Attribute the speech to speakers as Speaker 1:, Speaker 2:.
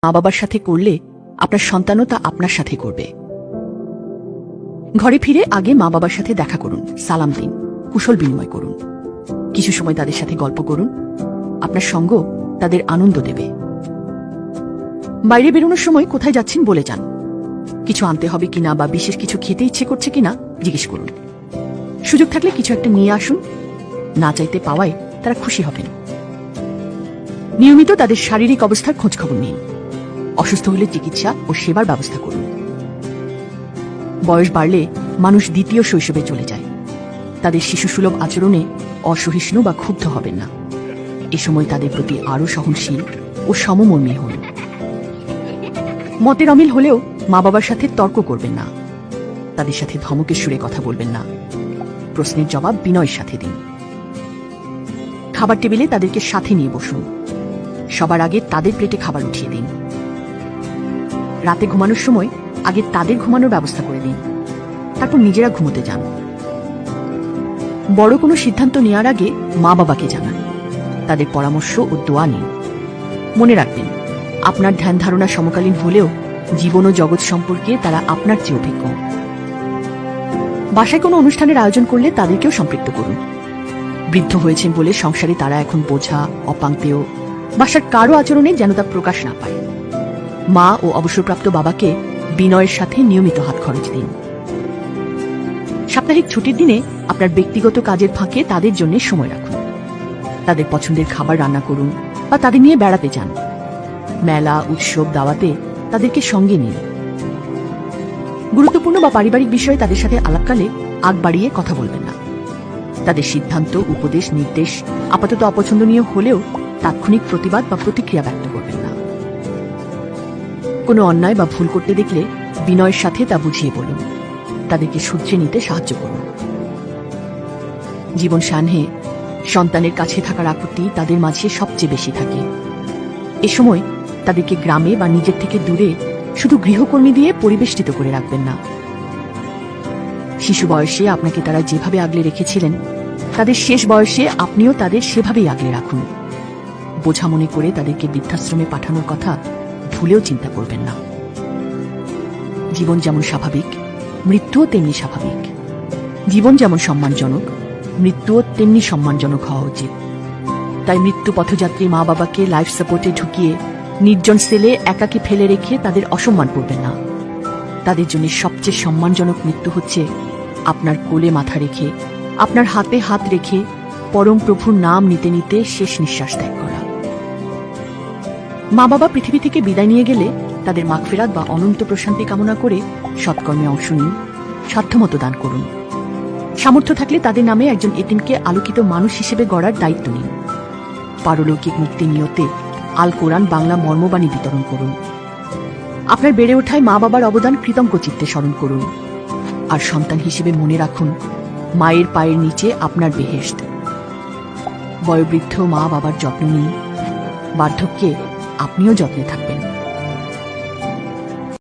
Speaker 1: মা বাবার সাথে করলে আপনার সন্তানও তা আপনার সাথে করবে। ঘরে ফিরে আগে মা বাবার সাথে দেখা করুন, সালাম দিন, কুশল বিনিময় করুন, কিছু সময় তাদের সাথে গল্প করুন। আপনার সঙ্গ তাদের আনন্দ দেবে। বাইরে বেরোনোর সময় কোথায় যাচ্ছেন বলে যান। কিছু আনতে হবে কিনা বা বিশেষ কিছু খেতে ইচ্ছে করছে কিনা জিজ্ঞেস করুন। সুযোগ থাকলে কিছু একটা নিয়ে আসুন। না চাইতে পাওয়ায় তারা খুশি হবেন। নিয়মিত তাদের শারীরিক অবস্থার খোঁজখবর নিন। অসুস্থ হলে চিকিৎসা ও সেবার ব্যবস্থা করুন। বয়স বাড়লে মানুষ দ্বিতীয় শৈশবে চলে যায়। তাদের শিশুসুলভ আচরণে অসহিষ্ণু বা ক্ষুব্ধ হবেন না। এ সময় তাদের প্রতি আরও সহনশীল ও সমমর্মী হন। মতের অমিল হলেও মা বাবার সাথে তর্ক করবেন না। তাদের সাথে ধমকের সুরে কথা বলবেন না। প্রশ্নের জবাব বিনয়ের সাথে দিন। খাবার টেবিলে তাদেরকে সাথে নিয়ে বসুন। সবার আগে তাদের প্লেটে খাবার উঠিয়ে দিন। রাতে ঘুমানোর সময় আগে তাদের ঘুমানোর ব্যবস্থা করে দিন, তারপর নিজেরা ঘুমোতে যান। বড় কোনো সিদ্ধান্ত নেওয়ার আগে মা বাবাকে জানান। তাদের পরামর্শ ও দোয়া নিন। মনে রাখবেন, আপনার ধ্যান ধারণা সমকালীন হলেও জীবন ও জগৎ সম্পর্কে তারা আপনার চেয়ে অভিজ্ঞ। বাসায় কোনো অনুষ্ঠানের আয়োজন করলে তাদেরকেও সম্পৃক্ত করুন। বৃদ্ধ হয়েছেন বলে সংসারে তারা এখন বোঝা, অপাঙ্ক্তেয়, বাসার কারো আচরণে যেন তা প্রকাশ না পায়। মা ও অবসরপ্রাপ্ত বাবাকে বিনয়ের সাথে নিয়মিত হাত খরচ দিন। সাপ্তাহিক ছুটির দিনে আপনার ব্যক্তিগত কাজের ফাঁকে তাদের জন্য সময় রাখুন। তাদের পছন্দের খাবার রান্না করুন বা তাদের নিয়ে বেড়াতে যান। মেলা, উৎসব, দাওয়াতে তাদেরকে সঙ্গে নিন। গুরুত্বপূর্ণ বা পারিবারিক বিষয়ে তাদের সাথে আলাপকালে আগ বাড়িয়ে কথা বলবেন না। তাদের সিদ্ধান্ত, উপদেশ, নির্দেশ আপাতত অপছন্দনীয় হলেও তাৎক্ষণিক প্রতিবাদ বা প্রতিক্রিয়া ব্যক্ত করবেন না। কোনো অন্যায় বা ভুল করতে দেখলে বিনয়ের সাথে তা বুঝিয়ে বলুন। তাদেরকে শুধরে নিতে সাহায্য করুন। জীবন সান্হে সন্তানের কাছে থাকার আপত্তি তাদের মাঝে সবচেয়ে বেশি থাকে। এ সময় তাদেরকে গ্রামে বা নিজের থেকে দূরে শুধু গৃহকর্মী দিয়ে পরিবেষ্টিত করে রাখবেন না। শিশু বয়সে আপনাকে তারা যেভাবে আগলে রেখেছিলেন, তাদের শেষ বয়সে আপনিও তাদের সেভাবেই আগলে রাখুন। বোঝা মনে করে তাদেরকে বৃদ্ধাশ্রমে পাঠানোর কথা ভুলেও চিন্তা করবেন না। জীবন যেমন স্বাভাবিক, মৃত্যুও তেমনি স্বাভাবিক। জীবন যেমন সম্মানজনক, মৃত্যুও তেমনি সম্মানজনক হওয়া উচিত। তাই মৃত্যু পথযাত্রী মা বাবাকে লাইফ সাপোর্টে ঢুকিয়ে নির্জন সেলে একাকী ফেলে রেখে তাদের অসম্মান করবেন না। তাদের জন্য সবচেয়ে সম্মানজনক মৃত্যু হচ্ছে আপনার কোলে মাথা রেখে, আপনার হাতে হাত রেখে পরম প্রভুর নাম নিতে নিতে শেষ নিঃশ্বাস ত্যাগ করা। মা বাবা পৃথিবী থেকে বিদায় নিয়ে গেলে তাদের মাগফিরাত বা অনন্ত প্রশান্তি কামনা করে সৎকর্মে অংশ নিন, সাধ্যমতো দান করুন। সামর্থ্য থাকলে তাদের নামে একজন এতিমকে আলোকিত মানুষ হিসেবে গড়ার দায়িত্ব নিন। পারলৌকিক মুক্তির নিয়তে আল কোরআন বাংলা মর্মবাণী বিতরণ করুন। আপনার বেড়ে ওঠায় মা বাবার অবদান কৃতজ্ঞ চিত্তে স্মরণ করুন। আর সন্তান হিসেবে মনে রাখুন, মায়ের পায়ের নিচে আপনার বেহেশত। বয়োবৃদ্ধ মা বাবার যত্ন নিন। বার্ধক্যে আপনিও যত্নে থাকবেন।